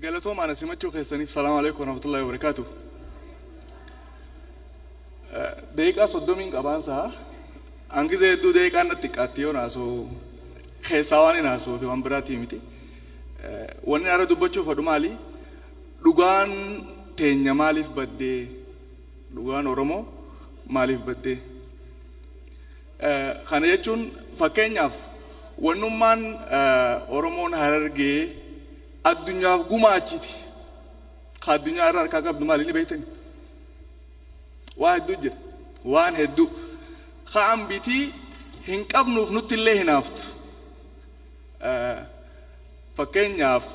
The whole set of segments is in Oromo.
قالتهم أنا سمعتوا خيساني السلام عليكم ورحمة الله وبركاته. ديك أصدقين كمان سا أنك زي دو ديك أنا تكاتيو ناسو خيساواني ناسو في أمبراتي ميتي وانا أرى دبچو فدمالي دوغان تينيا ماليف بدي دوغان أورمو ماليف بدي خانه يجون فكينياف ونمان أورمون هررجي الدنيا غماتي الدنيا أرى كعب دمالي اللي بيتني واحد دوجر وان هدو خام بيتي هنك أبنو فنوت الله نافت فكينياف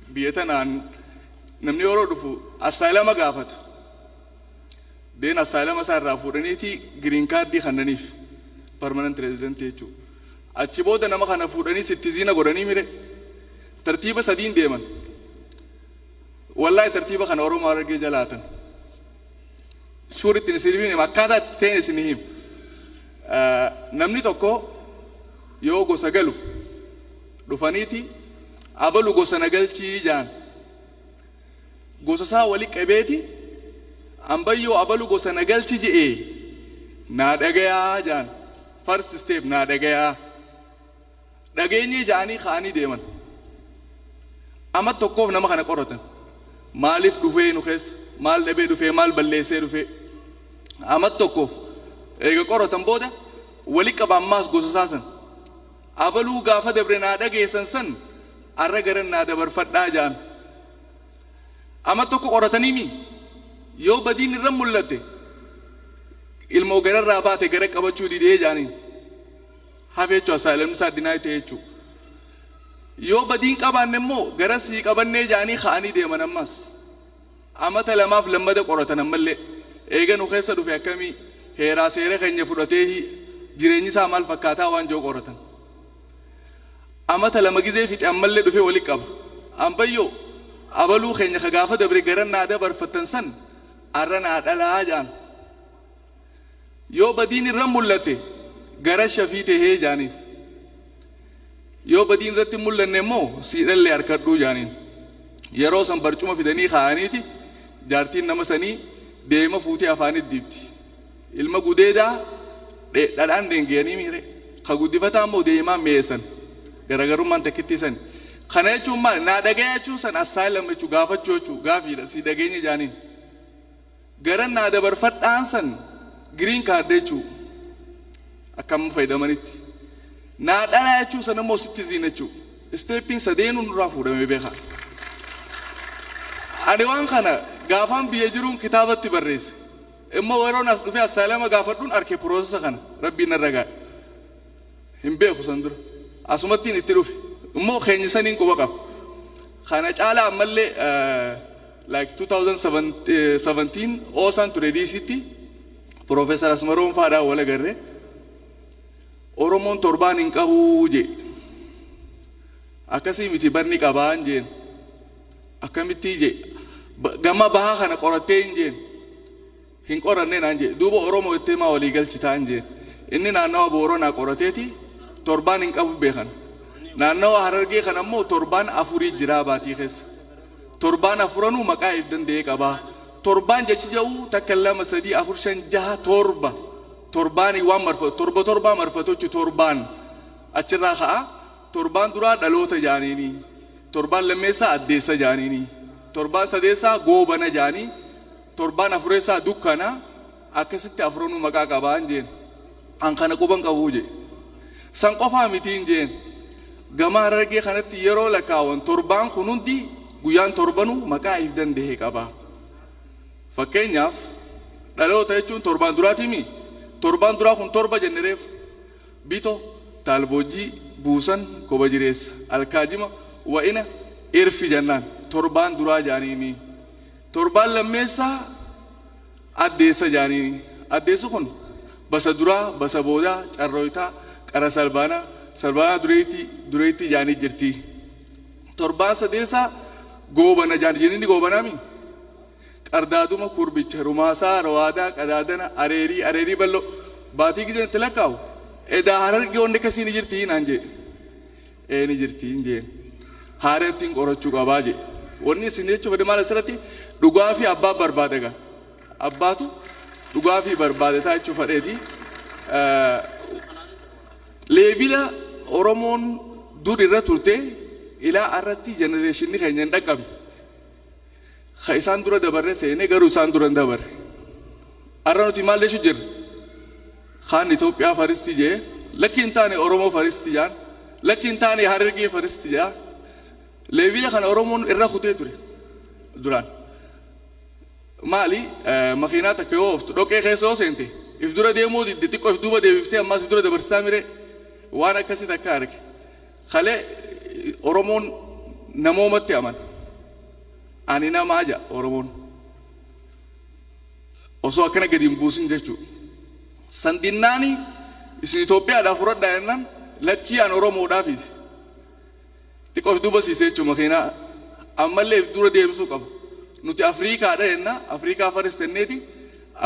بيتنا نمني أورودفو السلام قافت دين السلام سار رافورنيتي جرين كارد دي خنانيف permanent resident يجو أتشبود أنا ما خنا فورني ستزينا قراني ميري ترتيب سدين ديمان والله ترتيب خنا أورو مارجي جلاتن شوري تنسيبيني ما كذا ثاني سنهم نمني توكو يو غوساغلو دفانيتي أبلو غوسانغل شيء جان غوساسا ولي كبيتي أمبيو أبلو غوسانغل شيء إيه نادعيا جان first step نادعيا دعيني جاني خاني ديمان أما توكو نما خنا كورتن مالف دفعي نخس مال لبي دفعي مال بللسي دفعي أما توكو إيجا كورتن بودا ولي كباماس غوساسان أبلو غافة دبرنا دعي سنسن أرجعن نادبر فدا جان أما توكو كورتني مي يو بدين رمولته ilmo gara rabate gara kabachu di de janin have cho asylum sa dinai te chu yo badin qabanne mo gara si qabanne jani khani de manammas amata lamaf lamma de qoratan malle ega nu khesa du fakami hera sere khanye fudatehi jireni sa mal fakata wan jo qoratan amata lama gize fit amalle du fe wali qab ambayo abalu khanye khagafa de bre gara na de barfatan san arana dala jan यो बदीन रम मुल्लते गरज शफीते है जानी यो बदीन रत्ती मुल्लने मो सीरल ले अरकड़ू जानी यरो संपर्चुमा फिदनी खानी थी जारती नमसनी देमा फूटी अफानी दीप्ति इल्मा गुदेदा डरान देंगे नहीं मेरे खगुदिफता मो देमा मेसन गरगरु मन तकिती सन खने चुम्मा नादगे चुसन असाइलम में चुगाफा चोचु गाफी सी दगेनी जानी गरन नादबर फट Ansan green card dechu akam fayda maniti na dala yachu sana mo citizen yachu stepping sadenu rafu da mebeha adiwan kana gafan biye jirun kitabati barres imma warona dufi assalama gafadun arke process kana rabbi naraga himbe khusandur asumati ni tirufi imma khenyi sanin ko baka khana chala amalle like 2017 osan to ready city Profesor Asmaron Fada wala garre Oromon torban in kabuje akasi miti barni kaban jen akamiti je gama baha kana qorate jen hin qoranne nanje dubo oromo tema wali gal chitanje inni na nawa boro na qorateti torban in kabu behan na nawa hararge kana mo torban afuri jirabati khas torban afuranu maka ibdan de kaba torban jechi jau takallama sadi afurshan jaha torba torbani wa marfa torba marfato chu torban achira kha torban dura dalota janini torban lamesa addesa janini torban sadesa gobana jani torban afuresa dukkana akasitti afronu maka qaban jen an kana quban qabuje san qofa mitin jen gama rage khanatti yero lakawan torban kunundi guyan torbanu maka ifdan de qaba فكينياف دلو تيجون توربان دراتيمي توربان درا خون توربا جنريف بيتو تالبوجي بوسن كوباجيريس الكاجيما وإنا إرفي جنان توربان درا جانيني توربان لميسا أديسا جانيني أديسا خون بس درا بس بودا چارويتا كرا سلبانا دريتي جاني جرتي توربان سديسا غوبانا جانيني غوبانا مي Ardaduma kurbicha rumasa rawada kadadana areri ballo bati ki jen telakaw eda harar ge onde kasi ni jirti nanje e ni jirti nje haarettiin qorachuu qabaa jedhe. Wanni isin jechuun fedhe maal asirratti dhugaa fi abbaa barbaade gaa. Abbaatu dhugaa fi barbaade ta'a jechuun fedheeti. Leebila Oromoon dur irra turte ilaa irratti jenereeshinii keenya hin dhaqqabne. Ka isaan dura dabarre seenee garuu isaan dura hin dabarre. Arra nuti maal jechuun jirra? Kaan Itoophiyaa faristii jee lakki hin taane Oromoo faristii jaan lakki hin taane Harargee faristii jaa. Leebila kana Oromoon irra kutee ture duraan. Maali makiinaa takka yoo ooftu dhoqqee keessa yoo seente if dura deemuu didde xiqqoo if duuba deebiftee ammas if dura dabarsitaa mire waan akkasii takka arge. Kalee Oromoon namoomatti amana. Ani namaa jaa Oromoon. Osoo akkana gadi hin buusin jechuudha. Sandinnaani isin Itoophiyaadhaaf fudhadhaa jennaan lakkii aan Oromoodhaafiiti. Xiqqoo if duuba siisee jechuudha makiinaa ammallee if dura deemsuu qaba. Nuti Afriikaadha jenna Afriikaa faristenneeti.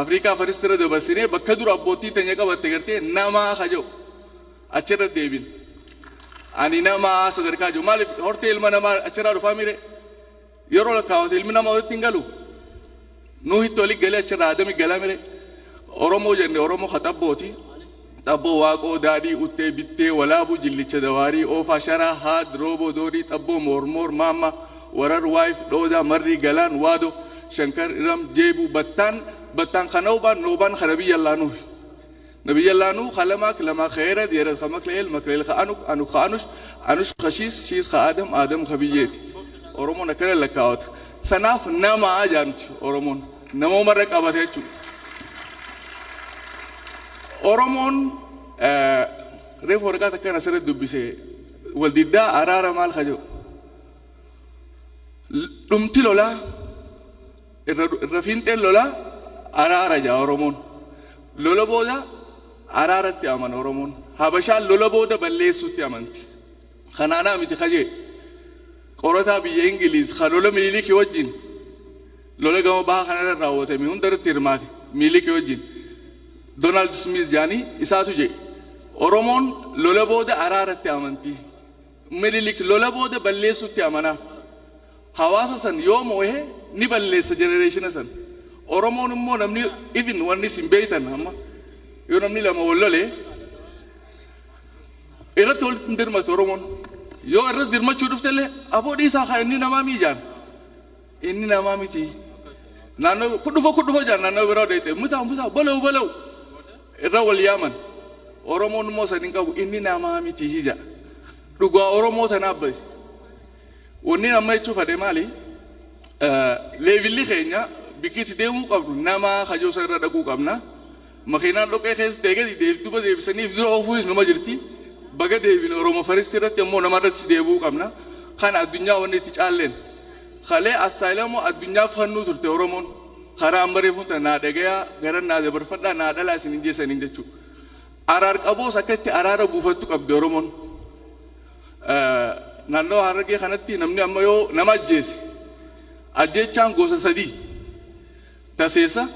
Afriikaa faristira dabarsinee bakka dura abbootii teenya qabatte gartee namaa kaja'u achirra deebin. Ani namaa sadarkaa jiru maaliif hortee ilma namaa achirraa dhufaa mire yeroo lakkaawwate ilmi namaa walitti hin galu. Nuuhitti olii galee achirraa Adami galaa mire Oromoo jenne Oromoo haxabbooti. Xabboo waaqoo daadhii uttee bittee walaabuu jillicha dawaarii oofaa sharaa haad rooboo doorii xabboo mormoor maamma warar waayif dhoodaa marrii galaan waado shankar iram jeebuu battaan kanaubaan noobaan kanabiyyallaanuuf. Nabiyyallanu khalamak lama khayra diyara khamak leel makleel khaanuk anu khanush anush khashis shis kha adam khabiyeti Oromoon akkana lakkaawata sanaaf nama ajaanti Oromoon nama marra qabate jechuudha. Oromoon reef waraqaa akkana asirratti dubbisee wal diddaa araara maal kajoo dhumti lolaa irra fiinxeen lolaa araara jaa Oromoon lola booda araaratti amana Oromoon Habashaan lola booda balleessutti amanti. Kanaanaa miti kajee qorataa biyya Ingiliiz kan lola Minilikii wajjin lola gama bahaa kanarra raawwatame hundarratti hirmaate Minilikii wajjin Donald Smith jaanii isaatu jee Oromoon lola booda araaratti amanti. Minilik lola booda balleessutti amana. Hawaasa san yoo moo'ee ni balleessa jenereeshina san. Oromoon immoo namni even wanni sin beeytan amma yoo namni lama wal lolee irratti walitti hin dirmatu Oromoon yoo irratti dirmachuu dhuftellee aboo dhiisaa kaa inni namaa miijaan inni namaa miti naannoo kudhufoo jaan naannoo biraa deete mutaa balau irra wal yaaman Oromoon immoo san hin qabu inni namaa miti hija dhugaa Oromoo tanaaf bahe wanni nama jechuuf ade maali leevilli keenya bikiitti deemuu qabnu nama kajoo san irra dhaquu qabna. Makiinaan dhoqqee keessa deegadi duuba deebisanii if dura oofuunis numa jirti. Baga deebine Oromoo faristii irratti immoo nama irratti deebi'uu qabna. Kan addunyaa wanni itti caalleen. Kalee assaayilamoo addunyaaf fannuu turte Oromoon. Karaa ambaree funta naa dhagayaa gara naa dabarfadhaa naa dhalaa isin hin jeessaniin jechuudha. Araar qaboos akka itti araara buufattu qabde Oromoon. Naannoo Harargee kanatti namni amma yoo nama ajjeese. Ajjeechaan gosa sadii. Taseessa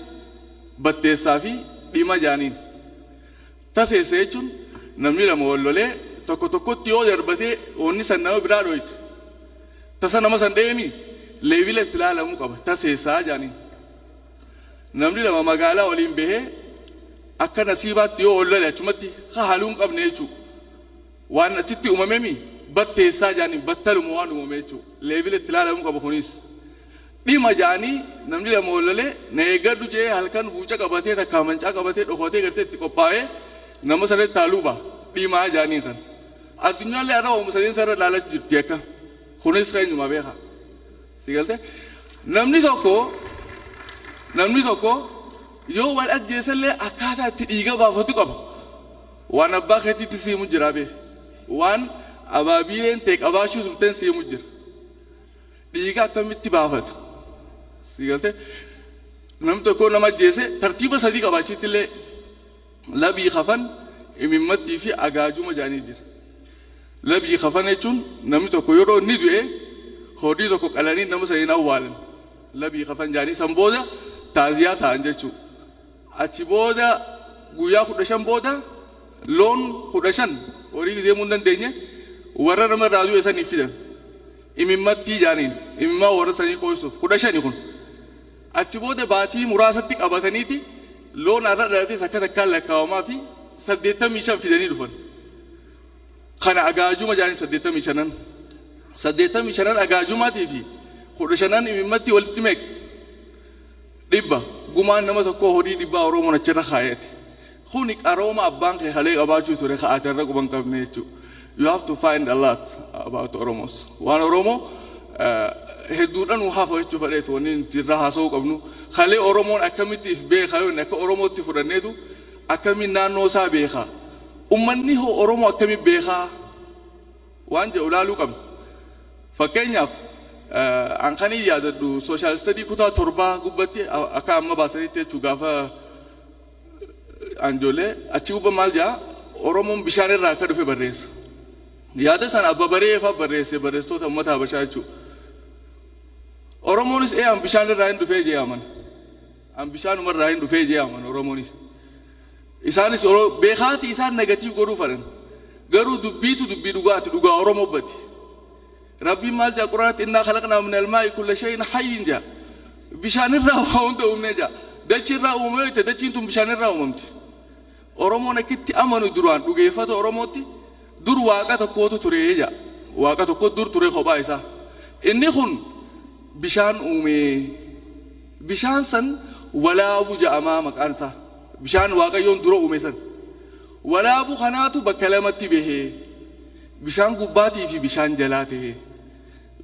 batteessaa fi dhima jaaniin. Taseessa jechuun namni lama wal lolee tokkotti yoo darbatee onni san nama biraa dhooyte. Tasa nama san deemi leebila itti ilaalamuu qaba taseessaa jaaniin. Namni lama magaalaa waliin bahee akka nasiibaatti yoo wal lole achumatti haaluu hin qabne jechuudha. Waan achitti uumamemi batteessaa jaaniin battaluma waan uumame jechuudha. Leebila itti ilaalamuu qaba kunis. Dhima jaanii namni lama wal lolee na eeggadhu jee halkan buuca qabatee takka mancaa qabatee dhokotee gartee itti qophaa'ee nama sanatti taaluu ba'a dhimaa jaanii kan. Addunyaallee irra oomisha sadeen sarara ilaalaa jirti akka kunis keenyuma beeka. Si galte namni tokko yoo wal ajjeesallee akkaataa itti dhiiga baafatu qaba. Waan abbaa keetiitti siimu jira bee waan abaabiileen ta'e qabaachuu turteen siimu jira. Dhiiga akkamitti baafata. Si galte namni tokko nama ajjeese tartiiba sadii qabaachiitillee labii kafan imimmattii fi agaajuma jaanii jira. Labii kafan jechuun namni tokko yeroo inni du'e hodii tokko qalanii nama saniin awwaalan. Labii kafan jaanii san booda taaziyaa ta'an jechuudha. Achi booda guyyaa 15 booda loon 15 horii deemuu hin dandeenye warra nama irraa du'e saniif fidan. imimmattii jaaniin imimmaa warra sanii qoysuuf 15 kun achi booda baatii muraasatti qabataniiti loon har'a dhalates akka takkaan lakkaawamaa fi 85 fidanii dhufan. Kana agaajuma jaaniin 85 agaajumaatii fi 15 imimmatti walitti meeqa dhibba gumaan nama tokko horii dhibbaa Oromoon achirra kaayate. Kuni qarooma abbaan kee halee qabaachuu ture ka'aatarra quban qabne jechuudha. You have to find a lot about Oromos. Waan Oromoo hedduudhaan hafa jechuu fadheetu wanni irraa haasa'uu qabnu. Halee Oromoon akkamittiif beekaa yoo akka Oromootti fudhanneetu akkamiin naannoo isaa beekaa. Uummanni hoo Oromoo akkamiin beekaa waan jedhu ilaaluu qabna. Fakkeenyaaf an kan yaadadhu social study kutaa 7 gubbatti akka amma baasanitti jechuu gaafa anjolee achi gubba maal jaa Oromoon bishaan irraa akka dhufe barreessa. Yaada sana abba bareefa barreesse barreessitoota uummata Habashaa jechuudha. Oromoonis an bishaan irraa hin dhufee jee aman. An bishaanuma irraa hin dhufee jee aman Oromoonis. Isaanis beekaati isaan negatiif godhuu fadhan. Garuu dubbiitu dubbii dhugaati dhugaa Oromoo bati. Rabbiin maal jaa Quraanatti innaa khalaqnaa min almaa'i kulla shay'in hayyin jaa. Bishaan irraa waa hunda uumnee jaa. Dachii irraa uumamee itti dachiin tun bishaan irraa uumamti. Oromoon akkitti amanu duraan dhugeeffata Oromootti dur waaqa tokkootu ture jaa. Waaqa tokko dur ture kophaa isaa. Inni kun bishaan uumee bishaan san walaabu ja'amaa maqaan isaa. Bishaan waaqayyoon dura uume san. Walaabu kanaatu bakka lamatti bahee. Bishaan gubbaatii fi bishaan jalaa ta'ee.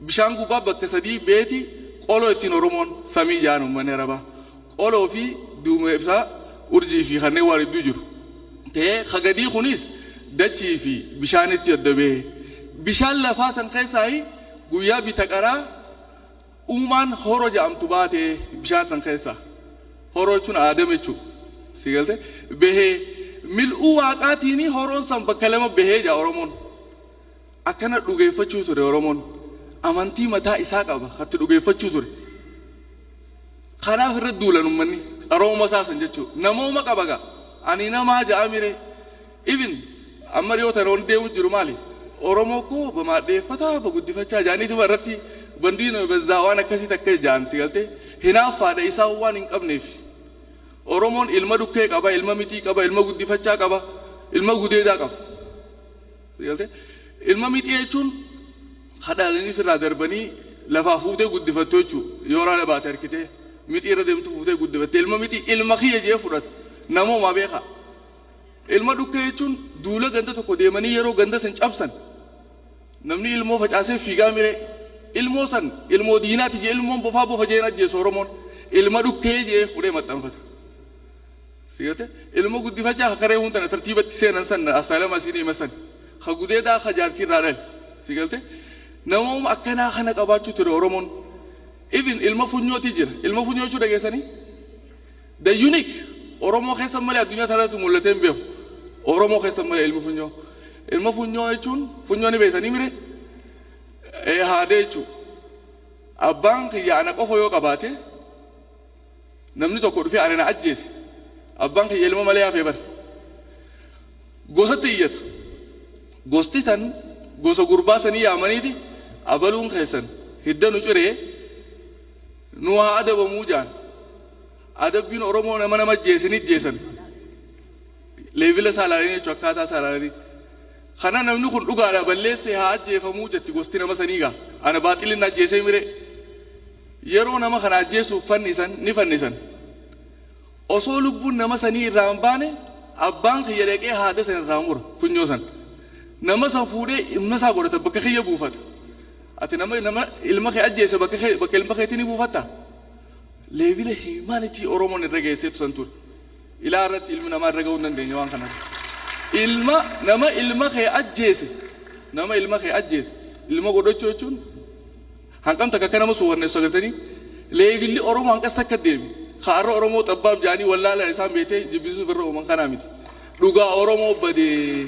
Bishaan gubbaa bakka sadii beeti qoloo ittiin Oromoon samii jaan uummanni Arabaa. Qoloo fi duumee ibsaa urjii fi kanneen waan hedduu jiru. Ta'ee hagadii kunis dachii fi bishaanitti adda bahee. Bishaan lafaa san keessaa guyyaa bita qaraa uumaan horoo jedhamtu baatee bishaan san keessaa. Horoo jechuun aadama jechuudha. Sigalte bahee mil'uu waaqaatiin horoon san bakka lama bahee jaa Oromoon. Akkana dhugeeffachuu ture Oromoon. Amantii mataa isaa qaba hatti dhugeeffachuu ture. Kanaaf irra duulan uummanni qarooma isaa san jechuudha. Namooma qaba gaa. Ani namaa ja'a mire. Even amma dhiyoo tana wanti deemu jiru maali? Oromoo koo bamaadheeffataa baguddifachaa jaaniituma irratti bandiin bazzaa waan akkasii akka jaan sigaltee hinaaffaadha isaa waan hin qabneef. Oromoon ilma dhukkee qaba, ilma mitii qaba, ilma guddifachaa qaba, ilma gudeedaa qaba. Sigaltee ilma mitii jechuun hadhaalanii firraa darbanii lafaa fuutee guddifattu jechuudha. Yoo raala baate harkitee mitii irra deemtu fuutee guddifatte ilma mitii ilma kiyya jee fudhata. Namooma beekaa. Ilma dhukkee jechuun duula ganda tokko deemanii yeroo ganda san cabsan namni ilmoo facaasee fiigaa mire ilmoo san ilmoo diinaati jee ilmoon bofaa bofa jeen ajjeesu Oromoon ilma dhukkee jee fudhee maxxanfata. Siyote ilmo guddifachaa hakaree hundana tartiibatti seenan san asaalama isin himasan ha gudeedaa ha jaartii irraa dhale sigalte namooma akkanaa kana qabaachuu ture Oromoon. Even ilma funyooti jira ilma funyoo jechuu dhageessanii the unique Oromoo keessa malee addunyaa tanatti mul'atee hin beeku. Oromoo keessa malee ilma funyoo jechuun funyoo ni beektanii mire haadee jechuudha. Abbaan kiyya ana qofa yoo qabaate namni tokko dhufee ana na ajjeese. Abbaan kiyya ilma malee hafee bara. Gosatti iyyata. Gosti tan gosa gurbaa sanii yaamaniiti abaluun keessan hidda nu ciree nu haa adabamuu jaan. Adabbiin Oromoo nama ajjeesanii ajjeesan. Leevila saalanii jechuun akkaataa saalanii. Kana namni kun dhugaadha balleessee haa ajjeefamuu jetti gosti nama sanii gaa. Ana baaxilin ajjeesee mire. Yeroo nama kana ajjeesuuf fannisan ni fannisan. Osoo lubbuun nama sanii irraa hin baane abbaan kiyya dhaqee haadha san irraa mura funyoo san. Nama san fuudhee ilma isaa godhata bakka kiyya buufata. Ati nama ilma kee ajjeese bakka ilma keetii ni buufatta. Leevila himaanitii Oromoon irra geessee ibsan ture. Ilaa irratti ilmi namaa irra ga'uu hin dandeenye waan kanarra. Nama ilma kee ajjeese ilma godhachuu jechuun hanqam takka akka nama suuwanneessu agartanii leevilli Oromoo hanqas takka deemi. Kaarra Oromoo xabbaab jaanii wallaalaan isaan beetee jibbisuuf irra uuman kanaa miti. Dhugaa Oromoo badee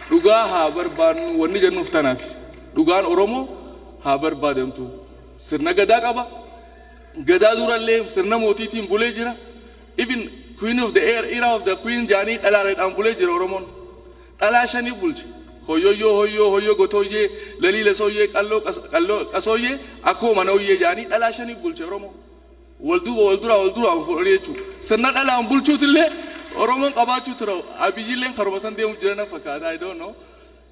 dhugaa haa barbaannu wanni jennuuf tanaaf. Dhugaan Oromoo haa barbaadamtu. Sirna gadaa qaba. Gadaa durallee sirna mootiitiin bulee jira. Even Queen of the era of the Queen jaanii dhalaareedhaan bulee jira Oromoon. Dhalaa shanii bulche. hoyyoo gotoyyee laliila sooyyee qalloo qasooyyee akkoo manooyyee jaanii dhalaa shanii bulche Oromoo. Wal dura fuudhanii jechuudha. Sirna dhalaan bulchuutillee Oromoon qabaachuu tura. Abiyyilleen karuma san deemu jiran fakkaata. I don't know.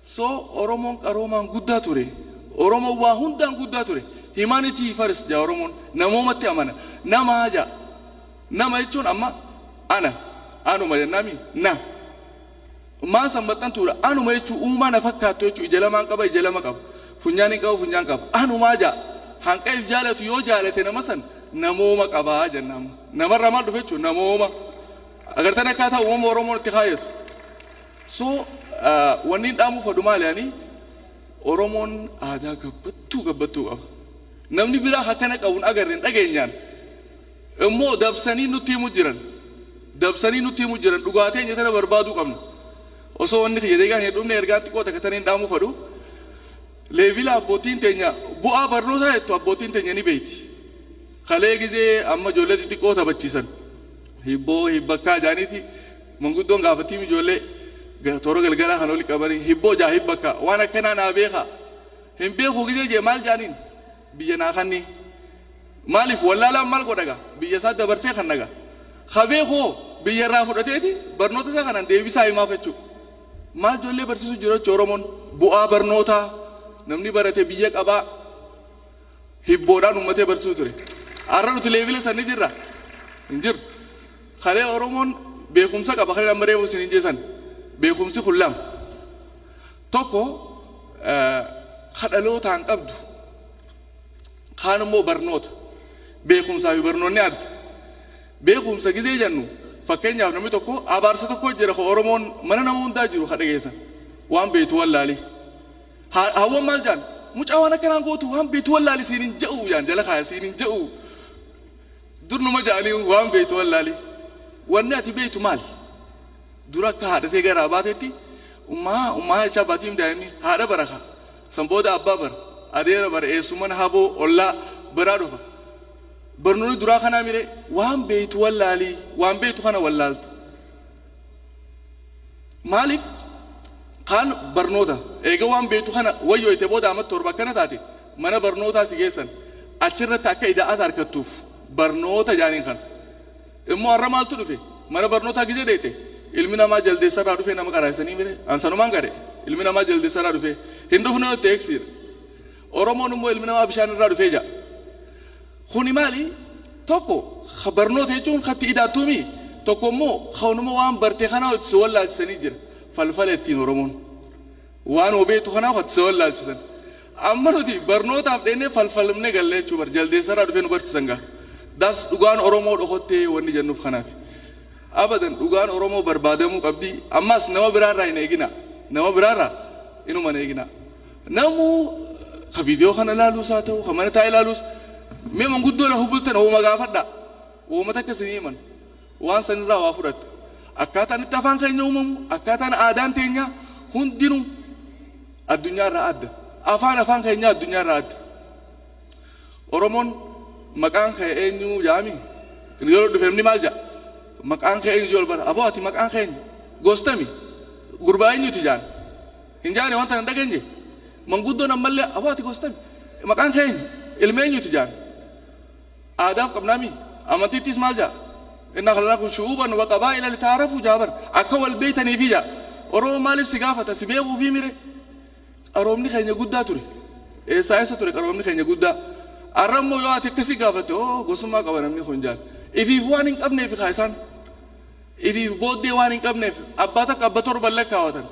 So Oromoon qaroomaan guddaa ture. Oromoon waa hundaan guddaa ture. Humanity first jaa Oromoon namoomatti amana. Nama haja. Nama jechuun amma anuma jennaami na. Maa sambattan tura anuma jechuun uumaa na fakkaattu jechuun ija lamaan qaba ija lama qaba. Funyaan hin qabu funyaan qaba. Anuma haja. Hanqaif jaalatu yoo jaalate nama san namooma qabaa jennaan. Namarraa maal dhufe jechuun namooma. Agartan akkaataa uumama Oromoon itti kaayatu. So wanni dhaamu fadhu maali ani Oromoon aadaa gabbattuu qaba. Namni biraa akkana qabuun agarreen dhageenyaan. Immoo dabsanii nutti himu jiran dhugaatii eenyu tana barbaaduu qabna. Osoo wanni kiyya deegaan hin dhumne ergaan xiqqoo takka taniin dhaamu fadhu. Leevila abbootiin teenya bu'aa barnootaa jettu abbootiin teenya ni beeyti. Kalee gizee amma ijoollee xixiqqoo taphachiisan. Hibbakkaa jaaniiti manguddoon gaafatiin ijoollee toora galgalaa kan oli qabanii hibboo jaa hibbakkaa waan akkanaa naa beekaa. Hin beekuu gizee jee maal jaaniin biyya naa kanni. Maaliif wallaalaan maal godhaga biyya isaa dabarsee kan naga. Kabeekoo biyya irraa fudhateeti barnoota isaa kanaan deebisaa himaaf jechuudha. Maal ijoollee barsiisuu jiru jechuudha Oromoon bu'aa barnootaa namni barate biyya qabaa hibboodhaan uummatee barsiisuu ture. Har'a nuti leevila sanni jirra hin jiru. Kalee Oromoon beekumsa qaba kalee amma reefu isin hin jeesan beekumsi kun lama. Tokko kadhalootaan qabdu kaan immoo barnoota beekumsaa fi barnoonni adda. Beekumsa gizee jennu fakkeenyaaf namni tokko abaarsa tokko jira ko Oromoon mana nama hundaa jiru kadha geessan waan beetu wallaali. Hawwan maal jaan mucaa waan akkanaan gootu waan beetu wallaali siin hin ja'u yaan jala kaaya siin hin ja'u. Durnuma jaanii waan beetu wallaali. Wanni ati beetu maal? Dura akka haadhatee garaa baatetti ummaa isaa baatiim daa'imni haadha baraka. Sanbooda abbaa bara adeera bara eessuman haboo ollaa biraa dhufa. Barnoonni duraa kanaa mire waan beetu wallaali waan beetu kana wallaaltu. Maaliif? Kaan barnoota eega waan beetu kana wayyoo itti booda amma torba akkana taate mana barnootaa si geessan achirratti akka ida'aata harkattuuf barnoota jaaniin kana. Immoo har'a maaltu dhufe mana barnootaa gizee deete ilmi namaa jaldeessarraa dhufe nama qaraasanii mire ansanumaan gare ilmi namaa jaldeessarraa dhufe hin dhufne yoo ta'e eegsiira. Oromoon immoo ilmi namaa bishaan irraa dhufee jira. Kuni maali? Tokko barnoota jechuun katti idaattuumi tokko immoo kawnuma waan bartee kanaa itti wallaalchisanii jira. Falfala ittiin Oromoon waan obeetu kanaa itti wallaalchisan. Amma nuti barnootaaf dheennee falfalmne gallee jechuu bar jaldeessarraa dhufee nu barsiisan gaa. Das dhugaan Oromoo dhokottee wanni jennuuf kanaaf. Abadan dhugaan Oromoo barbaadamuu qabdi. Ammas nama biraarraa hin eegina. Nama biraarraa inuma hin eegina. Namuu ka viidiyoo kana ilaaluus haa ta'u ka mana taa'ee ilaaluus mee manguddoo lafa bultan ooma gaafadha. Ooma takka isin himan. Waan sanirraa waa fudhatta. Akkaataan itti afaan keenya uumamu akkaataan aadaan teenya hundinuu addunyaarraa adda. Afaan keenyaa addunyaarraa adda. Oromoon maqaan kee eenyu jaami yeroo dhufeemni maal jaa maqaan kee eenyu jool bara aboo ati maqaan kee eenyu goostami gurbaa eenyuti jaan hin jaane wanta hin dhageenye manguddoon ammallee aboo ati goostami maqaan kee eenyu ilma eenyuti jaan aadaaf qabnaami amantiittis maal jaa inna khalaqnakum shu'uban wa qabaa'ila litaarafu jaabar akka wal beeytaniifi jaa Oromoo maaliif si gaafata si beekuufi mire qaroomni keenya guddaa ture eessa ture qaroomni keenya guddaa. Arramo yoo ati akkasii gaafate gosummaa qaba namni kun jaan. Ifiif waan hin qabneef kaayisaan. Ifiif booddee waan hin qabneef abbaa takka abba torban lakkaawatan.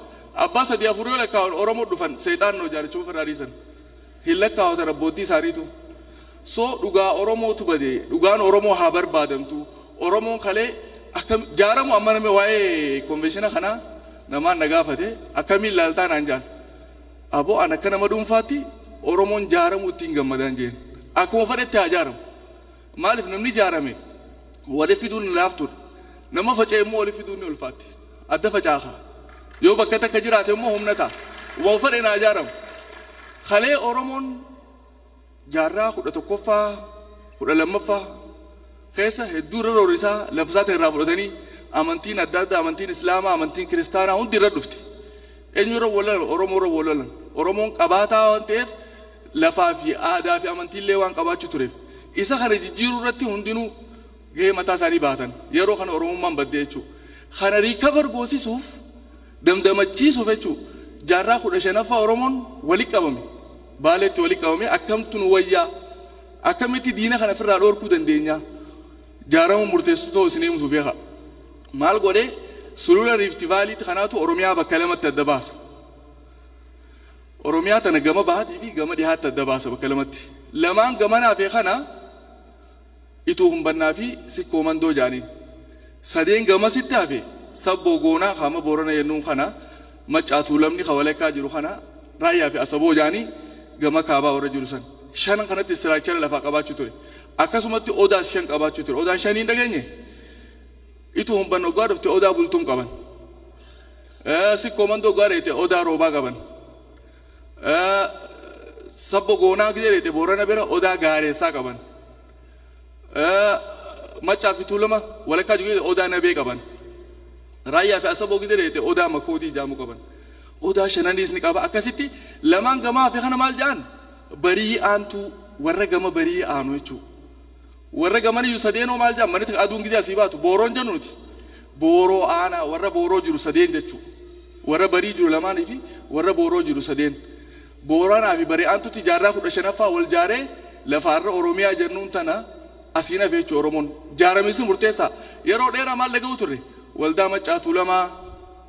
Abbaa sadii afur yoo lakkaawwan Oromoo dhufan seexaan noo jaarichuu ofirraa dhiisan. Hin lakkaawatan abbootii isaaniitu. So dhugaa Oromootu badee dhugaan Oromoo haa barbaadamtu. Oromoon kalee akkam jaaramu amma namni waa'ee konveeshina kanaa namaan na gaafate akkamiin ilaaltaa naan jaan. Aboo an akka nama dhuunfaatti Oromoon jaaramu ittiin gammadaan jeen. Akkuma fedhetti haa jaaramu. Maaliif namni jaarame waliif fiduun laaftuudha. Nama faca'e immoo waliif fiduun ni ulfaatti. Adda facaakaa. Yoo bakka takka jiraate immoo humna ta'a. Waan fedhe naa jaaramu. Kalee Oromoon jaarraa 11ffaa 12ffaa keessa hedduu irra roorisaa lafsaata irraa fudhatanii amantiin adda addaa amantiin Islaamaa amantiin Kiristaanaa hundi irra dhufte. eenyurra walalan oromoorra walalan oromoon qabaataa waan ta'eef lafaa fi aadaa fi amantiillee waan qabaachuu tureef isa kana jijjiiruu irratti hundinuu gahee mataa isaanii baatan yeroo kana oromummaan baddee jechuudha. Kana riikavar goosisuuf damdamachiisuuf jechuudha jaarraa 15ffaa oromoon walitti qabame baaleetti walitti qabame akkamtu nu wayyaa akkamitti diina kana ofirraa dhoorkuu dandeenya jaaramu murteessuu ta'uu isin himsuuf beeka. Maal godhee sulula Rift Valley kanaatu oromiyaa bakka lamatti adda baasa. Oromiyaa tana gama bahaatii fi gama dhihaatti adda baasa bakka lamatti. Lamaan gamanaa fi kana ituu humbannaa fi sikkoo mandoo jaaniin. Sadeen gamasitti hafe sabboo goonaa hama boorana yennuun kana maccaatuu lamni kawalekkaa jiru kana raayyaa fi asaboo jaanii gama kaabaa warra jiru san. Shan kanatti istiraakchara lafaa qabaachuu ture. Akkasumatti odaa 5 qabaachuu ture. Odaan 5 hin dhageenye. Ituu humbannoo gaa dhufte odaa bultuun qaban. Sikkoo mandoo gaa reete odaa roobaa qaban. Sabbo goonaa gidereete boorana bira odaa gaareessaa qaban. Maccaa fi tuulama walakkaa jiru odaa nabee qaban. Raayyaa fi asaboo gidereete odaa makootii jaamu qaban. Odaa 5 ni qaba. Akkasitti lamaan gamaa fi kana maal jaan barii aantu warra gama barii aanu jechuudha. Warra gaman iyyuu sadeenoo maal jaan manitti aduun gidee asii baatu booroon jennuuti. Booroo aanaa warra booroo jiru sadeen jechuudha. Warra barii jiru lamaanii fi warra booroo jiru sadeen. Booranaa fi barii aantutti jaarraa 15ffaa wal jaaree lafaarra Oromiyaa jennuun tana asiin hafe jechuudha Oromoon. Jaaramisi murteessaa yeroo dheeraa maal dhaga'u turre waldaa maccaatuu lamaa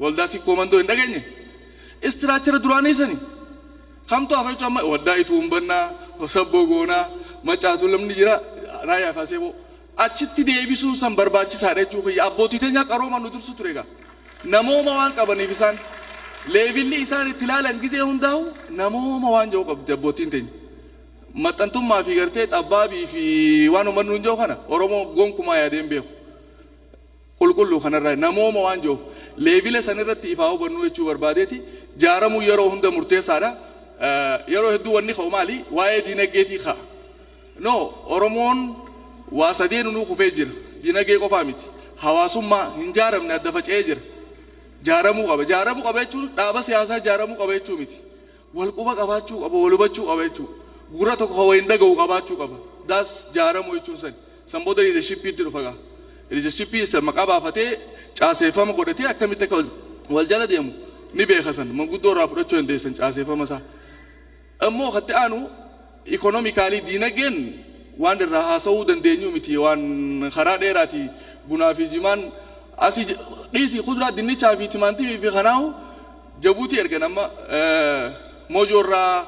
waldaa sikkoo mandoo hin dhageenye. Istiraakchara duraanii sanii kamtu hafe jechuudha amma waldaa ituu humbannaa sabboo goonaa maccaatuu lamni jira raayyaa fi asaboo achitti deebisuu san barbaachisaadha jechuudha. Abbootii teenya qarooman nu dursu ture egaa namooma waan qabaniif isaan leevilli isaan itti ilaalan gizee hundaa'u namooma waan jiru qabdi abbootiin teenya. Maxxantummaa fi gartee xabbaabii fi waan uummanni hin jiru kana Oromoo gonkumaa yaadeen beeku. Qulqulluu kanarraa namooma waan jiruuf leevila sanirratti ifaa hubannuu jechuu barbaadeeti jaaramuu yeroo hunda murteessaadha. Yeroo hedduu wanni ka'u maali waa'ee diinagdeetii ka'a. No Oromoon waa sadeen nuu kufee jira diinagdee qofaa miti hawaasummaa hin jaaramne adda faca'ee jira. Jaaramuu qaba jechuun dhaaba siyaasaa jaaramuu qaba jechuu miti. Wal quba qabaachuu qaba wal hubachuu qaba jechuudha. Gura tokko hawaa hin dhaga'u qabaachuu qaba. Daas jaaramuu jechuun san. San booda liidarshiippiitti dhufa gaa. Liidarshiippii isa maqaa baafatee caaseeffama godhatee akkamitti akka wal jala deemu ni beeka san. Manguddoo irraa fudhachuu dandeessan caaseeffama isaa. Ammoo katti aanu ikonomikaalii diinagdeen waan irraa haasa'uu dandeenyu miti waan karaa dheeraati bunaa fi jimaan asii dhiisii kuduraa dinnichaa fi timaatimii fi kanaahu Jabuutii erga nama Mojoorraa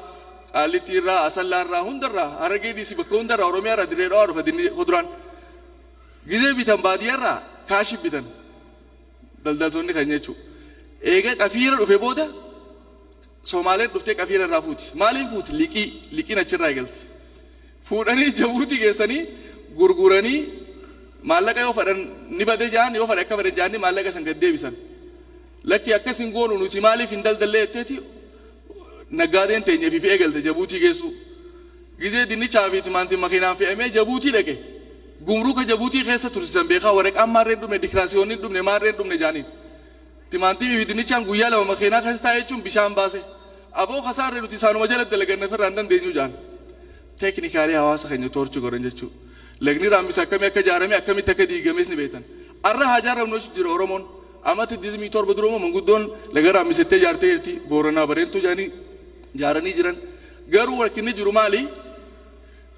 Qaalittiirraa Asallaarraa hundarraa Harargee dhiisii bakka hundarraa Oromiyaarraa Dirree Dhawaa dhufa kuduraan gizee bitan baadiyyaarraa kaashi bitan daldaltoonni kan jechuudha. Eega qafiira dhufe booda Somaaleen dhuftee qafiira irraa fuuti. Maaliin fuuti? Liqiin achirraa eegalti. Fuudhanii Jabuutii geessanii gurguranii maallaqa yoo fadhan ni bade jaan yoo fadhe akka bade jaanni maallaqa san gad deebisan. Lakki akkasin goonu nuti maaliif hin daldallee jetteeti naggaadeen teenyeef fi eegalte Jabuutii geessu. Gizee dinnichaa fi timaatimii makiinaan fe'amee Jabuutii dhaqe. Gumruuka Jabuutii keessa tursiisan beekaa waraqaan maarreen dhumne dikiraasiyoonni dhumne maarreen dhumne jaaniin. Timaatimii fi dinnichaan guyyaa lama makiinaa keessa taa'ee jechuun bishaan baase. Aboo kasaarree nuti isaanuma jalatti dalaganne firraa hin dandeenyu jaan. Teeknikaalii hawaasa keenya toorchi godhan jechuudha. Lagni raammis akkamii akka ijaarame akkamitti akka diigames ni beektan. Arra haa ijaaramnu jira Oromoon. Amatti 27 duruma manguddoon laga raammisettee ijaartee jirti. Booranaa Bareeltuu jaanii ijaaranii jiran. Garuu rakkinni jiru maali?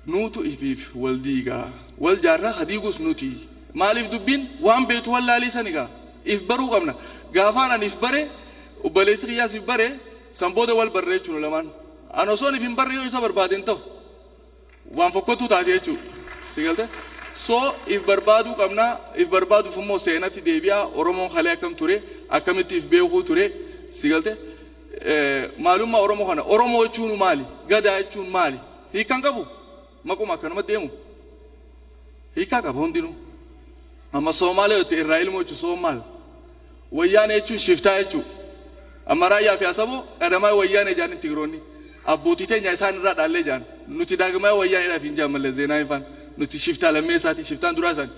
Nuutu ifiif wal diigaa. Wal jaarraa hadiigus nuti. Maaliif dubbiin waan beetu wallaalii sanigaa. If baruu qabna. Gaafaan ani if bare obboleessi kiyyaas if bare san booda wal barree jechuun lamaan. Ani osoon if hin barre yoo isa barbaadeen ta'u waan fokkottuu taate jechuudha. Sigalte so if barbaaduu qabna if barbaaduuf immoo seenatti deebi'aa Oromoon halee akkam ture akkamitti if beekuu ture sigalte maalummaa Oromoo kana Oromoo jechuun maali Gadaa jechuun maali hiikan qabu maquma akkanuma deemu hiikaa qaba hundinuu amma Soomaalee yoo ta'e Israa'el moo jechuun Soomaal wayyaanee jechuun shiftaa jechuudha amma raayyaa fi asaboo qadamaa wayyaanee jaaniin Tigiroonni abbootii teenya isaan irraa dhaallee jaan nuti daagamaa wayyaaneedhaaf hin jaamallee zeenaa ifaan nuti shiftaa lammee isaati shiftaan duraa isaani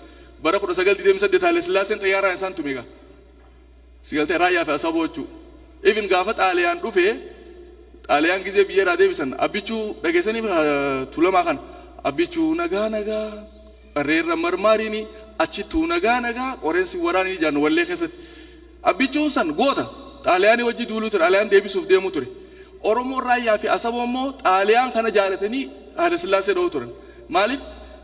bara 1928 Haile Sillaaseen xiyyaaraan isaan tumeega sigaltee raayyaa fi asaboo jechuudha even gaafa xaaliyaan dhufee xaaliyaan gizee biyya deebisan abbichuu dhageessanii tulamaa kan abbichuu nagaa barreerra marmaariini achituu nagaa qoreensi waraanii jaan wallee keessatti abbichuun san goota xaaliyaanii wajji duuluu ture xaaliyaan deebisuuf deemuu ture Oromoo raayyaa fi asaboo immoo xaaliyaan kana jaalatanii Haile Sillaasee dha'uu turan maaliif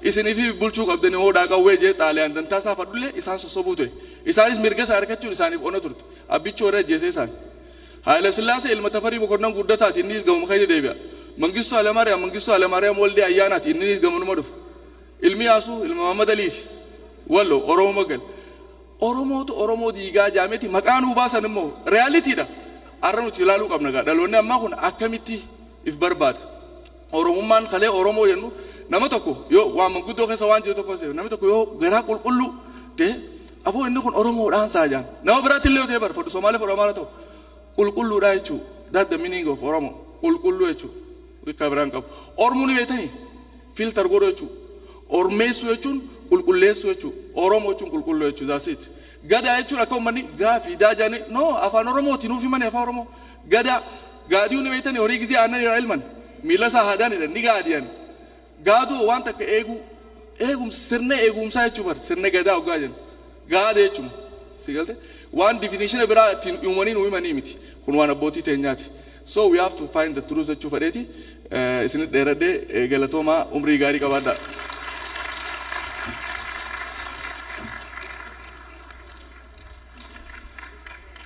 isinii fi bulchuu qabdanii hoodhaa qawwee jee xaaliyaan dantaasaa fadhullee isaan sossobuu ture isaanis mirga isaa argachuun isaaniif ona turte abbichuu warra ajjeesee isaan Haile Sillaasee ilma Tafarii Mokonnon guddataati innis gamuma keenya deebi'a Mangistuu Hayilamaariyaam waldee ayyaanaati innis gamanuma dhufu ilmi Yaasuu ilma Muhammad Aliiti wallo Oromoo magal Oromoo diigaa jaameeti maqaan hubaasan immoo reaalitiidha arra nuti ilaaluu qabna gaa dhaloonni ammaa kun akkamitti if barbaada Oromummaan kalee Oromoo jennu nama tokko yoo waan manguddoo keessa waan jiru tokko namni tokko yoo garaa qulqulluu ta'e aboo inni kun Oromoodhaan saajaan nama biraatti illee yoo ta'e barfadhu Somaalee fudhu Amaara ta'u qulqulluudha jechuu that the meaning of Oromo qulqulluu jechuu wikka biraan qabu Oromoo ni beektanii filter godhu jechuu ormeessuu jechuun qulqulleessuu jechuu Oromoo jechuun qulqulluu jechuu zaasiiti gadaa jechuun akka uummanni gaafii daajanii no afaan Oromooti nuuf himanii afaan Oromoo gaadiyuu ni beektanii horii gizee aannan irraa ilman miila isaa haadaanidha ni gaadiyan gaaduu waan takka eegumsa sirna eegumsaa jechuu bar sirna gadaa ogaa jennu gaada jechuun si galte waan definition biraa ittiin uumanii nu himanii miti kun waan abbootii teenyaati so we have to find the truth jechuu fedheeti isin dheeradhee galatoomaa umrii gaarii qabaadhaa.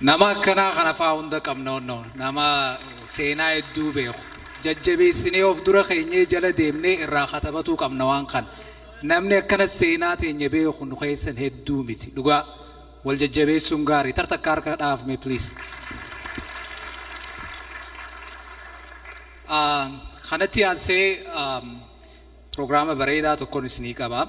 Nama akkanaa kana fa'aa hunda qabna onnoo nama seenaa hedduu beeku jajjabeessinee of dura keenyee jala deemnee irraa katabatuu qabna waan kan namni akkana seenaa teenya beeku nu keessan hedduu miti dhugaa wal jajjabeessuun gaarii tartakka harka dhaafme please. Kanatti aansee programma bareedaa tokkoon isinii qaba.